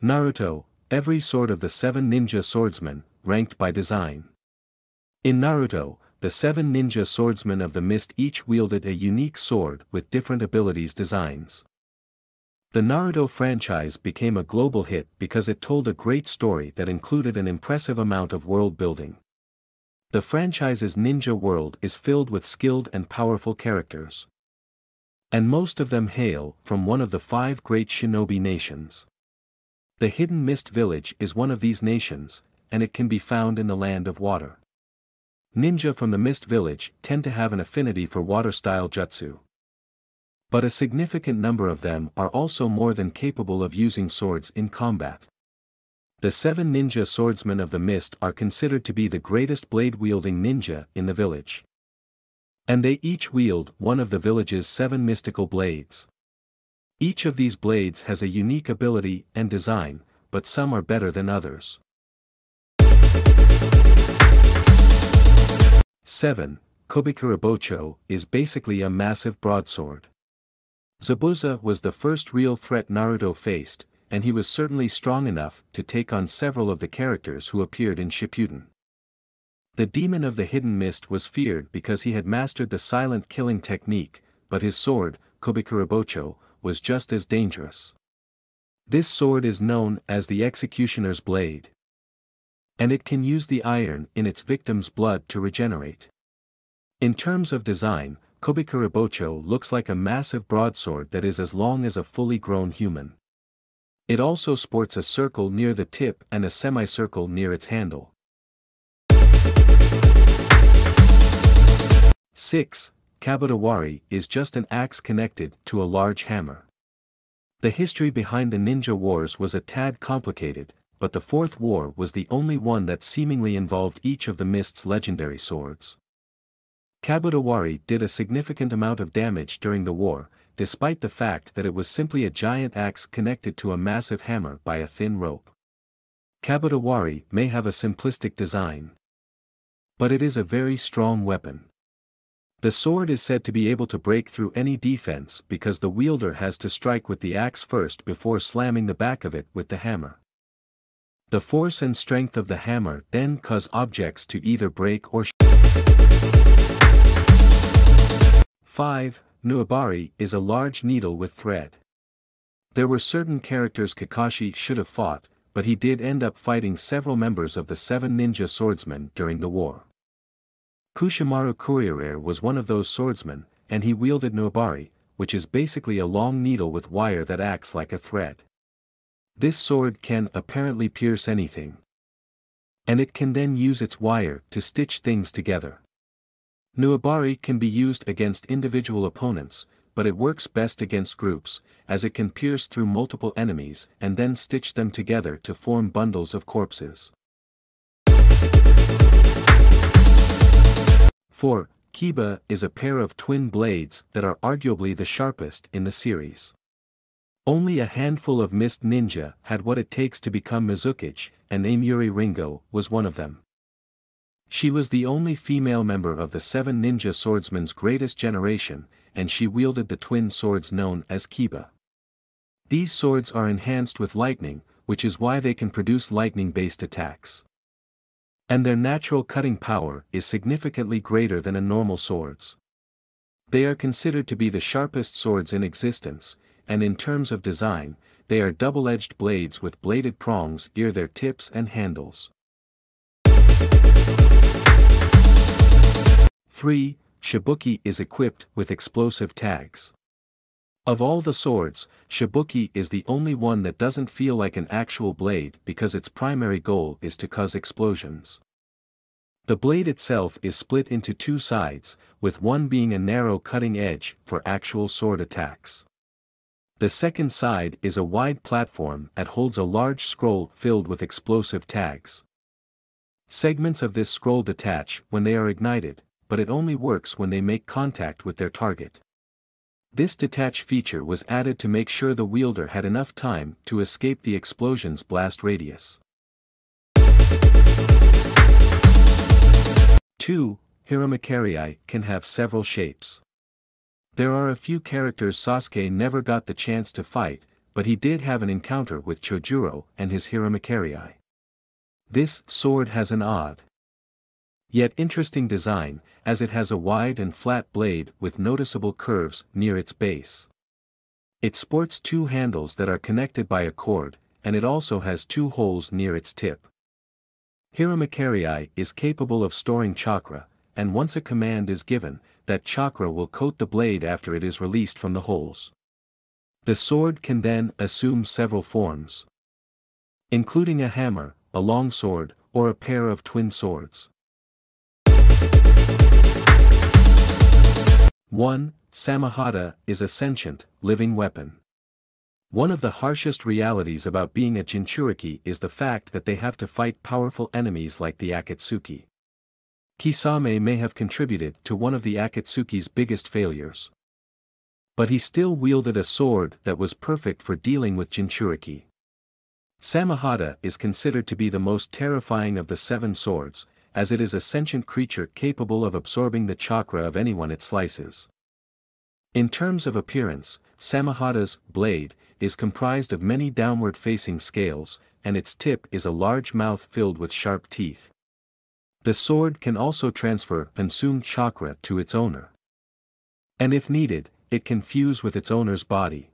Naruto, every sword of the 7 ninja swordsmen, ranked by design. In Naruto, the 7 ninja swordsmen of the mist each wielded a unique sword with different abilities designs. The Naruto franchise became a global hit because it told a great story that included an impressive amount of world building. The franchise's ninja world is filled with skilled and powerful characters. And most of them hail from one of the 5 great shinobi nations. The Hidden Mist Village is one of these nations, and it can be found in the Land of Water. Ninja from the Mist Village tend to have an affinity for water-style jutsu. But a significant number of them are also more than capable of using swords in combat. The 7 ninja swordsmen of the mist are considered to be the greatest blade-wielding ninja in the village. And they each wield one of the village's 7 mystical blades. Each of these blades has a unique ability and design, but some are better than others. 7. Kobikurabocho is basically a massive broadsword. Zabuza was the first real threat Naruto faced, and he was certainly strong enough to take on several of the characters who appeared in Shippuden. The demon of the hidden mist was feared because he had mastered the silent killing technique, but his sword, Kobikurabocho, was just as dangerous. This sword is known as the executioner's blade. And it can use the iron in its victim's blood to regenerate. In terms of design, Kobikurabocho looks like a massive broadsword that is as long as a fully grown human. It also sports a circle near the tip and a semicircle near its handle. 6. Kabuto is just an axe connected to a large hammer. The history behind the ninja wars was a tad complicated, but the fourth war was the only one that seemingly involved each of the mist's legendary swords. Kabuto did a significant amount of damage during the war, despite the fact that it was simply a giant axe connected to a massive hammer by a thin rope. Kabuto may have a simplistic design, but it is a very strong weapon. The sword is said to be able to break through any defense because the wielder has to strike with the axe first before slamming the back of it with the hammer. The force and strength of the hammer then cause objects to either break or 5. Nuabari is a large needle with thread. There were certain characters Kakashi should have fought, but he did end up fighting several members of the 7 ninja swordsmen during the war. Kushimaru Kuriere was one of those swordsmen, and he wielded Nuabari, which is basically a long needle with wire that acts like a thread. This sword can apparently pierce anything. And it can then use its wire to stitch things together. Nuabari can be used against individual opponents, but it works best against groups, as it can pierce through multiple enemies and then stitch them together to form bundles of corpses. 4. Kiba is a pair of twin blades that are arguably the sharpest in the series. Only a handful of mist ninja had what it takes to become Mizukage, and Amuri Ringo was one of them. She was the only female member of the 7 ninja swordsmen's greatest generation, and she wielded the twin swords known as Kiba. These swords are enhanced with lightning, which is why they can produce lightning-based attacks. And their natural cutting power is significantly greater than a normal sword's. They are considered to be the sharpest swords in existence, and in terms of design, they are double-edged blades with bladed prongs near their tips and handles. 3. Shibuki is equipped with explosive tags. Of all the swords, Shibuki is the only one that doesn't feel like an actual blade because its primary goal is to cause explosions. The blade itself is split into 2 sides, with one being a narrow cutting edge for actual sword attacks. The second side is a wide platform that holds a large scroll filled with explosive tags. Segments of this scroll detach when they are ignited, but it only works when they make contact with their target. This detach feature was added to make sure the wielder had enough time to escape the explosion's blast radius. 2. Hiramakari can have several shapes. There are a few characters Sasuke never got the chance to fight, but he did have an encounter with Chojuro and his Hiramakari. This sword has an odd, yet interesting design, as it has a wide and flat blade with noticeable curves near its base. It sports two handles that are connected by a cord, and it also has two holes near its tip. Hiramakari is capable of storing chakra, and once a command is given, that chakra will coat the blade after it is released from the holes. The sword can then assume several forms, including a hammer, a long sword, or a pair of twin swords. 1. Samahata is a sentient, living weapon. One of the harshest realities about being a Jinchuriki is the fact that they have to fight powerful enemies like the Akatsuki. Kisame may have contributed to one of the Akatsuki's biggest failures, but he still wielded a sword that was perfect for dealing with Jinchuriki. Samahata is considered to be the most terrifying of the 7 swords, as it is a sentient creature capable of absorbing the chakra of anyone it slices. In terms of appearance, Samahata's blade is comprised of many downward-facing scales, and its tip is a large mouth filled with sharp teeth. The sword can also transfer consumed chakra to its owner, and if needed, it can fuse with its owner's body.